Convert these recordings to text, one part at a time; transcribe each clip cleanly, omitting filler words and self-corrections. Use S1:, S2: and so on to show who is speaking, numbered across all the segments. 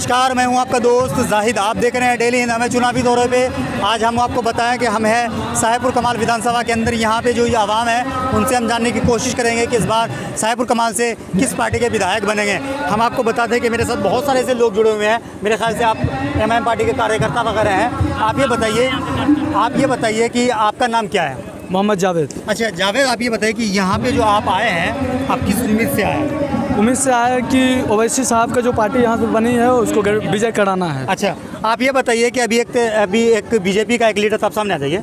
S1: नमस्कार, मैं हूं आपका दोस्त जाहिद। आप देख रहे हैं डेली हिंद। हमें चुनावी दौरे पे आज हम आपको बताएं कि हम हैं साहेबपुर कमाल विधानसभा के अंदर। यहां पे जो ये आवाम है उनसे हम जानने की कोशिश करेंगे कि इस बार साहेबपुर कमाल से किस पार्टी के विधायक बनेंगे। हम आपको बता दें कि मेरे साथ बहुत सारे ऐसे लोग जुड़े हुए हैं। मेरे ख्याल से आप एमआईएम पार्टी के कार्यकर्ता वगैरह हैं। आप ये बताइए कि आपका नाम क्या है?
S2: मोहम्मद जावेद।
S1: अच्छा जावेद, आप ये बताइए कि यहाँ पे जो आप आए हैं आप किस उम्मीद से आए हैं?
S2: उम्मीद से आया कि ओवैसी साहब का जो पार्टी यहाँ पे बनी है उसको विजय कराना है।
S1: अच्छा, आप ये बताइए कि अभी एक बीजेपी का एक लीडर साहब सामने आ जाइए।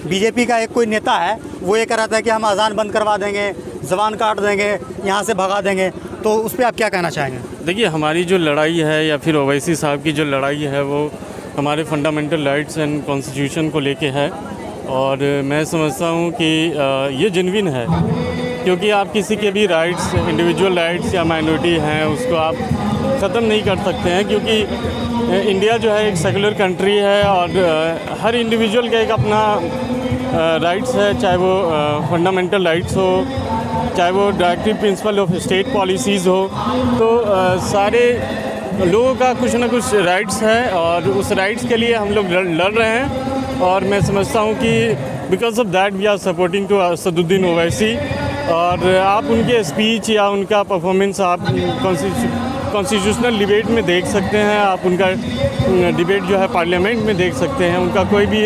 S1: बीजेपी का एक कोई नेता है, वो ये कह रहा था कि हम अजान बंद करवा देंगे, ज़बान काट देंगे, यहाँ से भगा देंगे, तो उस पर आप क्या कहना चाहेंगे?
S3: देखिए, हमारी जो लड़ाई है या फिर ओवैसी साहब की जो लड़ाई है वो हमारे फंडामेंटल राइट्स एंड कॉन्स्टिट्यूशन को लेके है और मैं समझता हूँ कि ये जेन्युइन है, क्योंकि आप किसी के भी राइट्स, इंडिविजुअल राइट्स या माइनॉरिटी हैं, उसको आप ख़त्म नहीं कर सकते हैं, क्योंकि इंडिया जो है एक सेकुलर कंट्री है और हर इंडिविजुअल का एक अपना राइट्स है, चाहे वो फंडामेंटल राइट्स हो, चाहे वो directive principle of state policies हो। तो सारे लोगों का कुछ ना कुछ राइट्स है और उस राइट्स के लिए हम लोग लड़ रहे हैं और मैं समझता हूँ कि because of that we are supporting to Asaduddin Owaisi. और आप उनके स्पीच या उनका परफॉर्मेंस आप कॉन्स्टिट्यूशनल डिबेट में देख सकते हैं, आप उनका डिबेट जो है पार्लियामेंट में देख सकते हैं, उनका कोई भी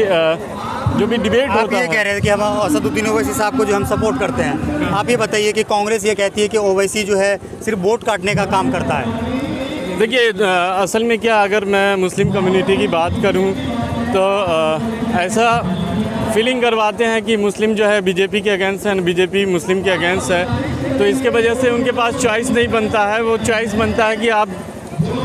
S3: जो भी डिबेट होता है।
S1: आप ये कह रहे हैं कि हम असदुद्दीन ओवैसी साहब को जो हम सपोर्ट करते हैं, आप ये बताइए कि कांग्रेस ये कहती है कि ओवैसी जो है सिर्फ वोट काटने का काम करता है।
S3: देखिए, असल में क्या, अगर मैं मुस्लिम कम्युनिटी की बात करूं तो ऐसा फीलिंग करवाते हैं कि मुस्लिम जो है बीजेपी के अगेंस्ट है, बीजेपी मुस्लिम के अगेंस्ट है, तो इसके वजह से उनके पास चॉइस नहीं बनता है। वो चॉइस बनता है कि आप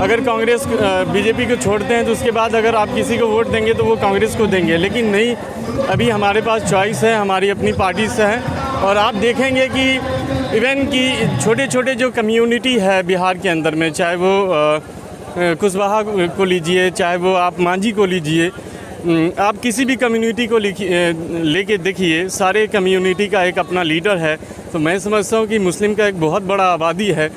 S3: अगर कांग्रेस बीजेपी को छोड़ते हैं तो उसके बाद अगर आप किसी को वोट देंगे तो वो कांग्रेस को देंगे, लेकिन नहीं, अभी हमारे पास चॉइस है, हमारी अपनी पार्टी से है। और आप देखेंगे कि इवन कि छोटे छोटे जो कम्युनिटी है बिहार के अंदर में, चाहे वो कुशवाहा को लीजिए, चाहे वो आप मांझी को लीजिए, आप किसी भी कम्युनिटी को लेके देखिए, सारे कम्युनिटी का एक अपना लीडर है। तो मैं समझता हूँ कि मुस्लिम का एक बहुत बड़ा आबादी है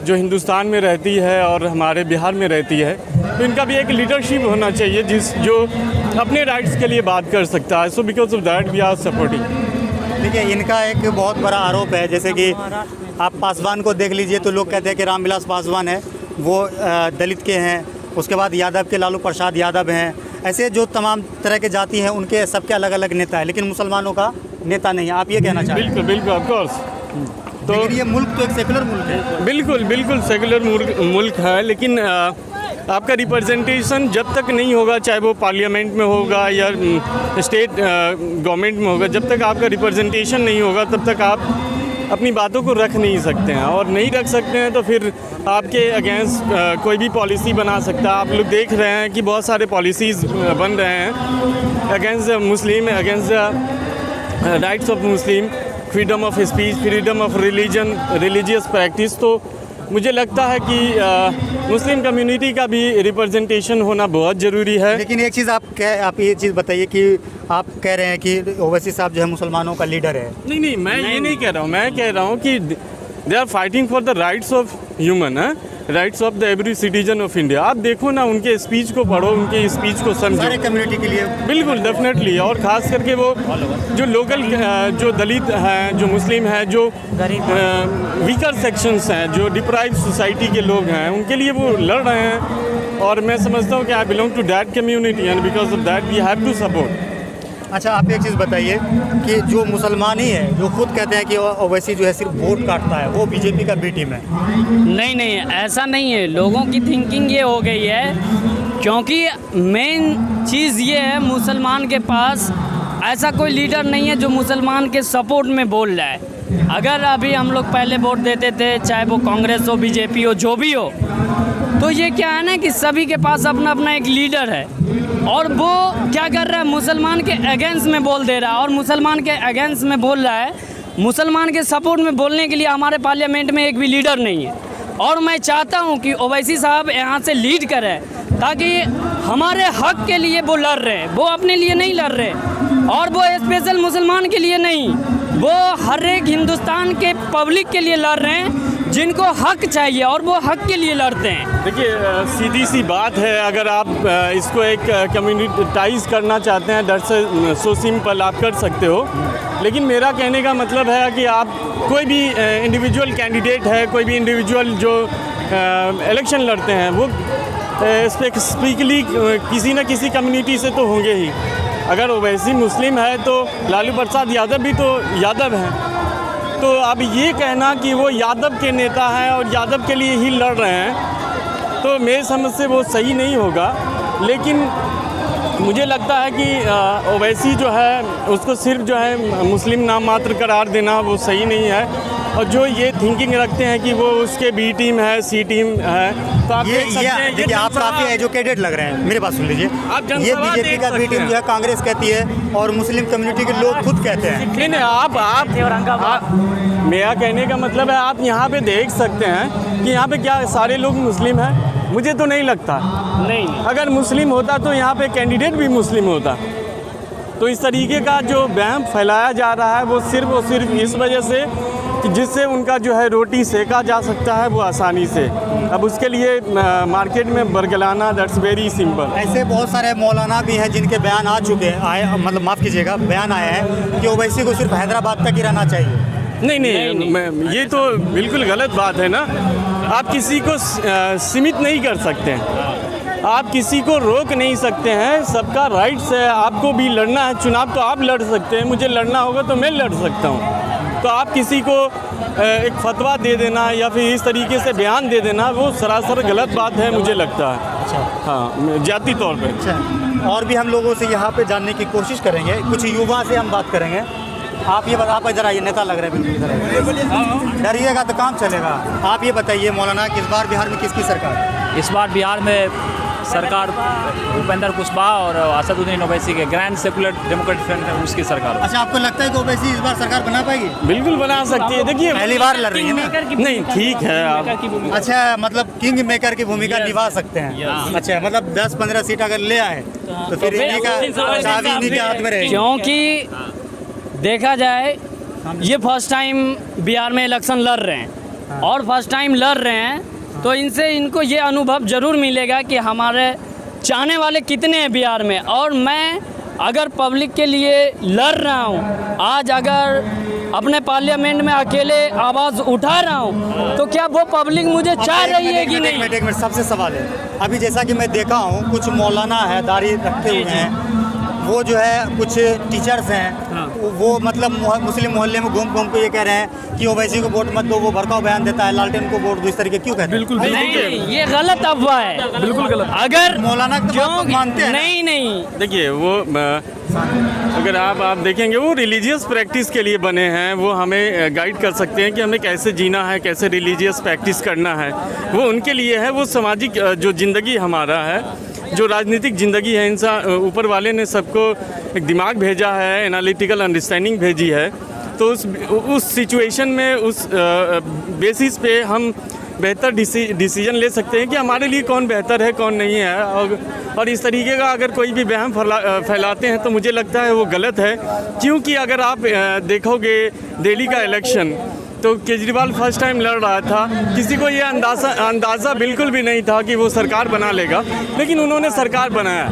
S3: जो हिंदुस्तान में रहती है और हमारे बिहार में रहती है, तो इनका भी एक लीडरशिप होना चाहिए जो अपने राइट्स के लिए बात कर सकता है। So because of that we are supporting.
S1: देखिए, इनका एक बहुत बड़ा आरोप है, जैसे कि आप पासवान को देख लीजिए तो लोग कहते हैं कि रामविलास पासवान है वो दलित के हैं, उसके बाद यादव के लालू प्रसाद यादव हैं, ऐसे जो तमाम तरह के जाति हैं उनके सबके अलग अलग नेता है, लेकिन मुसलमानों का नेता नहीं है। आप ये कहना चाहेंगे?
S3: बिल्कुल बिल्कुल, ऑफ कोर्स।
S1: तो ये मुल्क तो एक सेकुलर मुल्क है।
S3: बिल्कुल बिल्कुल सेकुलर मुल्क है, लेकिन आपका रिप्रेजेंटेशन जब तक नहीं होगा, चाहे वो पार्लियामेंट में होगा या स्टेट गवर्नमेंट में होगा, जब तक आपका रिप्रेजेंटेशन नहीं होगा तब तक आप अपनी बातों को रख नहीं सकते हैं। और नहीं रख सकते हैं तो फिर आपके अगेंस्ट कोई भी पॉलिसी बना सकता है। आप लोग देख रहे हैं कि बहुत सारे पॉलिसीज़ बन रहे हैं against Muslim, against the rights of Muslim, freedom of speech, freedom of religion, religious practice. तो मुझे लगता है कि मुस्लिम कम्युनिटी का भी रिप्रेजेंटेशन होना बहुत ज़रूरी है।
S1: लेकिन एक चीज़ आप ये चीज़ बताइए कि आप कह रहे हैं कि ओवैसी साहब जो है मुसलमानों का लीडर है।
S3: नहीं, मैं ये नहीं कह रहा हूँ। मैं कह रहा हूँ कि they are fighting for the rights of human, rights of the every citizen of India. आप देखो ना, उनके स्पीच को पढ़ो, उनके स्पीच को समझो,
S1: सारे कम्युनिटी के लिए।
S3: बिल्कुल डेफिनेटली। और ख़ास करके वो जो लोकल जो दलित हैं, जो मुस्लिम हैं, जो वीकर सेक्शंस हैं, जो डिप्राइव सोसाइटी के लोग हैं, उनके लिए वो लड़ रहे हैं। और मैं समझता हूँ कि I belong to that community and because of that we have to support.
S1: अच्छा, आप एक चीज़ बताइए कि जो मुसलमान ही है, जो खुद कहते हैं कि ओवैसी जो है सिर्फ वोट काटता है, वो बीजेपी का बी टीम है।
S4: नहीं, ऐसा नहीं है। लोगों की थिंकिंग ये हो गई है, क्योंकि मेन चीज़ ये है, मुसलमान के पास ऐसा कोई लीडर नहीं है जो मुसलमान के सपोर्ट में बोल रहा है। अगर अभी हम लोग पहले वोट देते थे, चाहे वो कांग्रेस हो, बीजेपी हो, जो भी हो, तो ये क्या है ना कि सभी के पास अपना अपना एक लीडर है और वो क्या कर रहा है, मुसलमान के अगेंस्ट में बोल दे रहा है। और मुसलमान के अगेंस्ट में बोल रहा है, मुसलमान के सपोर्ट में बोलने के लिए हमारे पार्लियामेंट में एक भी लीडर नहीं है। और मैं चाहता हूं कि ओवैसी साहब यहाँ से लीड करें, ताकि हमारे हक के लिए वो लड़ रहे हैं, वो अपने लिए नहीं लड़ रहे, और वो स्पेशल मुसलमान के लिए नहीं, वो हर एक हिंदुस्तान के पब्लिक के लिए लड़ रहे हैं। जिनको हक चाहिए और वो हक के लिए लड़ते हैं।
S3: देखिए सीधी सी बात है, अगर आप इसको एक कम्युनिटाइज करना चाहते हैं, दैट्स सो सिंपल, आप कर सकते हो। लेकिन मेरा कहने का मतलब है कि आप कोई भी इंडिविजुअल कैंडिडेट है, कोई भी इंडिविजुअल जो इलेक्शन लड़ते हैं, वो स्पेसिफिकली किसी न किसी कम्युनिटी से तो होंगे ही। अगर ओवैसी मुस्लिम है तो लालू प्रसाद यादव भी तो यादव हैं। तो अब ये कहना कि वो यादव के नेता हैं और यादव के लिए ही लड़ रहे हैं, तो मेरे समझ से वो सही नहीं होगा। लेकिन मुझे लगता है कि ओवैसी जो है उसको सिर्फ जो है मुस्लिम नाम मात्र करार देना वो सही नहीं है। और जो ये थिंकिंग रखते हैं कि वो उसके बी टीम है, सी टीम है, तो आप देख सकते हैं।
S1: देखिए आप काफ़ी एजुकेटेड लग रहे हैं, मेरे पास सुन लीजिए। ये बीजेपी का बी टीम जो है कांग्रेस कहती है और मुस्लिम कम्युनिटी के लोग खुद कहते हैं।
S3: नहीं, आप मेरा कहने का मतलब है, आप यहाँ पे देख सकते हैं कि यहाँ पे क्या सारे लोग मुस्लिम हैं? मुझे तो नहीं लगता।
S4: नहीं,
S3: अगर मुस्लिम होता तो यहाँ पे कैंडिडेट भी मुस्लिम होता। तो इस तरीके का जो वहम फैलाया जा रहा है वो सिर्फ इस वजह से कि जिससे उनका जो है रोटी सेका जा सकता है वो आसानी से। अब उसके लिए मार्केट में बरगलाना, दैट्स वेरी सिंपल।
S1: ऐसे बहुत सारे मौलाना भी हैं जिनके बयान आ चुके हैं, मतलब माफ़ कीजिएगा, बयान आए हैं कि ओवैसी को सिर्फ हैदराबाद तक ही रहना चाहिए।
S3: नहीं, ये तो बिल्कुल गलत बात है ना। आप किसी को सीमित नहीं कर सकते हैं, आप किसी को रोक नहीं सकते हैं। सबका राइट्स है, आपको भी लड़ना है चुनाव तो आप लड़ सकते हैं, मुझे लड़ना होगा तो मैं लड़ सकता हूँ। तो आप किसी को एक फतवा दे देना या फिर इस तरीके से बयान दे देना वो सरासर गलत बात है, मुझे लगता है।
S1: अच्छा,
S3: हाँ, जाती तौर पे।
S1: अच्छा, और भी हम लोगों से यहाँ पे जानने की कोशिश करेंगे, कुछ युवा से हम बात करेंगे। आप ये आप इधर आइए, नेता लग रहे हैं बिल्कुल इधर। डरिएगा तो काम चलेगा। आप ये बताइए मौलाना, इस बार बिहार में किसकी सरकार?
S5: इस बार बिहार में सरकार भूपेंद्र कुशवाहा और असदुद्दीन ओवैसी के ग्रैंड सेकुलर डेमोक्रेटिक फ्रंट है, उसकी सरकार।
S1: अच्छा, आपको लगता है कि ओवैसी इस बार सरकार बना पाएगी?
S3: बिल्कुल बना सकती है। देखिए
S1: पहली बार लड़ रही है ना।
S3: नहीं, ठीक है आप।
S1: अच्छा, मतलब किंग मेकर की भूमिका निभा सकते हैं। अच्छा, मतलब 10-15 सीट अगर ले आए तो फिर इन्हीं का चाबी इन्हीं के हाथ में रहेगी।
S4: क्योंकि देखा जाए ये फर्स्ट टाइम बिहार में इलेक्शन लड़ रहे हैं और फर्स्ट टाइम लड़ रहे हैं, तो इनको ये अनुभव ज़रूर मिलेगा कि हमारे चाहने वाले कितने हैं बिहार में। और मैं अगर पब्लिक के लिए लड़ रहा हूँ, आज अगर अपने पार्लियामेंट में अकेले आवाज़ उठा रहा हूँ, तो क्या वो पब्लिक मुझे चाह रही है कि नहीं?
S1: एक मिनट, सबसे सवाल है, अभी जैसा कि मैं देखा हूँ कुछ मौलाना है, दाढ़ी रखते हुए हैं, वो जो है कुछ टीचर्स हैं, वो मतलब मुस्लिम मोहल्ले में घूम के ये कह रहे हैं कि ओवैसी को वोट मत दो, वो भड़काऊ बयान देता है, लालटेन को वोट दो, इस तरीके क्यों कहते हैं?
S2: बिल्कुल
S4: नहीं, ये गलत अफवाह है, बिल्कुल गलत। अगर
S1: मौलाना तो बात मानते हैं।
S4: नहीं,
S3: देखिए वो अगर आप देखेंगे वो रिलीजियस प्रैक्टिस के लिए बने हैं, वो हमें गाइड कर सकते हैं कि हमें कैसे जीना है, कैसे रिलीजियस प्रैक्टिस करना है, वो उनके लिए है। वो सामाजिक जो ज़िंदगी हमारा है, जो राजनीतिक ज़िंदगी है, इंसान ऊपर वाले ने सबको एक दिमाग भेजा है, एनालिटिकल अंडरस्टैंडिंग भेजी है। तो उस सिचुएशन में उस बेसिस पे हम बेहतर डिसीजन ले सकते हैं कि हमारे लिए कौन बेहतर है, कौन नहीं है। और इस तरीके का अगर कोई भी वहम फैलाते हैं तो मुझे लगता है वो गलत है। क्योंकि अगर आप देखोगे दिल्ली का इलेक्शन, तो केजरीवाल फर्स्ट टाइम लड़ रहा था, किसी को ये अंदाज़ा बिल्कुल भी नहीं था कि वो सरकार बना लेगा, लेकिन उन्होंने सरकार बनाया।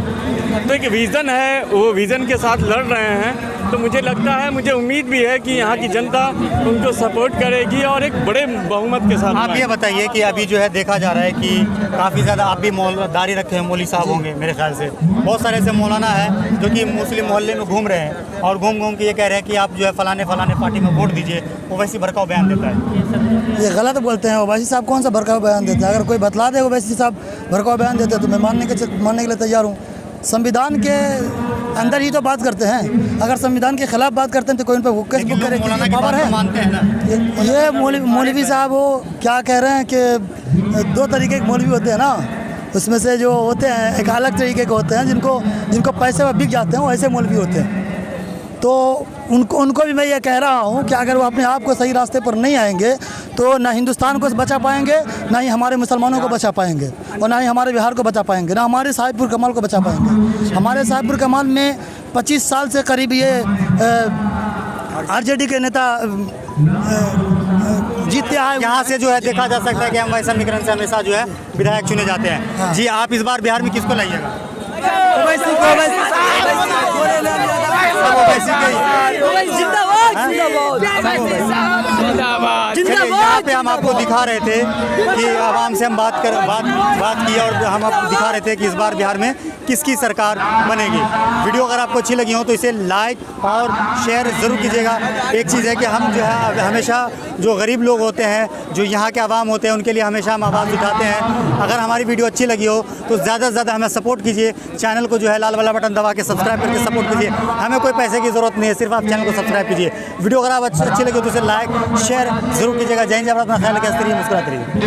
S3: तो एक विज़न है, वो विज़न के साथ लड़ रहे हैं। तो मुझे लगता है, मुझे उम्मीद भी है कि यहाँ की जनता उनको सपोर्ट करेगी और एक बड़े बहुमत के साथ।
S1: आप ये बताइए कि अभी जो है देखा जा रहा है कि काफ़ी ज़्यादा, आप भी दाढ़ी रखे हैं, मौली साहब होंगे मेरे ख्याल से, बहुत सारे ऐसे मौलाना है जो कि मुस्लिम मोहल्ले में घूम रहे हैं और घूम के ये कह रहे हैं कि आप जो है फलाने पार्टी में वोट दीजिए, ओवैसी भड़काऊ बयान देता है।
S6: ये गलत बोलते हैं। ओवैसी साहब कौन सा भड़काऊ बयान देते हैं? अगर कोई बतला दे ओवैसी साहब भड़काऊ बयान देते हैं तो मैं मानने के लिए तैयार हूँ। संविधान के अंदर ही तो बात करते हैं। अगर संविधान के खिलाफ बात करते हैं तो कोई उन पर केस बुक करे, पावर है। ये मौलवी साहब वो क्या कह रहे हैं कि 2 तरीके के मौलवी होते हैं ना, उसमें से जो होते हैं एक अलग तरीके के होते हैं, जिनको पैसे में बिक जाते हैं, वो ऐसे मौलवी होते हैं। तो उनको भी मैं ये कह रहा हूँ कि अगर वो अपने आप को सही रास्ते पर नहीं आएंगे तो ना हिंदुस्तान को बचा पाएंगे, ना ही हमारे मुसलमानों को बचा पाएंगे, और ना ही हमारे बिहार को बचा पाएंगे, ना हमारे साहिबपुर कमाल को बचा पाएंगे। हमारे साहिबपुर कमाल में 25 साल से करीब ये आरजेडी के नेता जीतते आ
S1: यहाँ से जो है देखा जा सकता है कि हम वही समीकरण से हमेशा जो है विधायक चुने जाते हैं। जी आप इस बार बिहार में किसको लाइएगा? चलिए यहाँ पे हम आपको दिखा रहे थे कि आवाम से हम बात की और हम आपको दिखा रहे थे कि इस बार बिहार में किसकी सरकार बनेगी। वीडियो अगर आपको अच्छी लगी हो तो इसे लाइक और शेयर ज़रूर कीजिएगा। एक चीज़ है कि हम जो है हमेशा जो गरीब लोग होते हैं, जो यहाँ के आवाम होते हैं, उनके लिए हमेशा हम आवाज़ उठाते हैं। अगर हमारी वीडियो अच्छी लगी हो तो ज़्यादा से ज़्यादा हमें सपोर्ट कीजिए। चैनल को जो है लाल वाला बटन दबा के सब्सक्राइब करके सपोर्ट कीजिए। हमें कोई पैसे की ज़रूरत नहीं है, सिर्फ आप चैनल को सब्सक्राइब कीजिए। वीडियो अगर आप अच्छी लगी हो तो इसे लाइक शेयर ज़रूर कीजिएगा। जय हिंद, जय भारत, अपना ख्याल रखिए, हंसते रहिए, मुस्कुराते रहिए।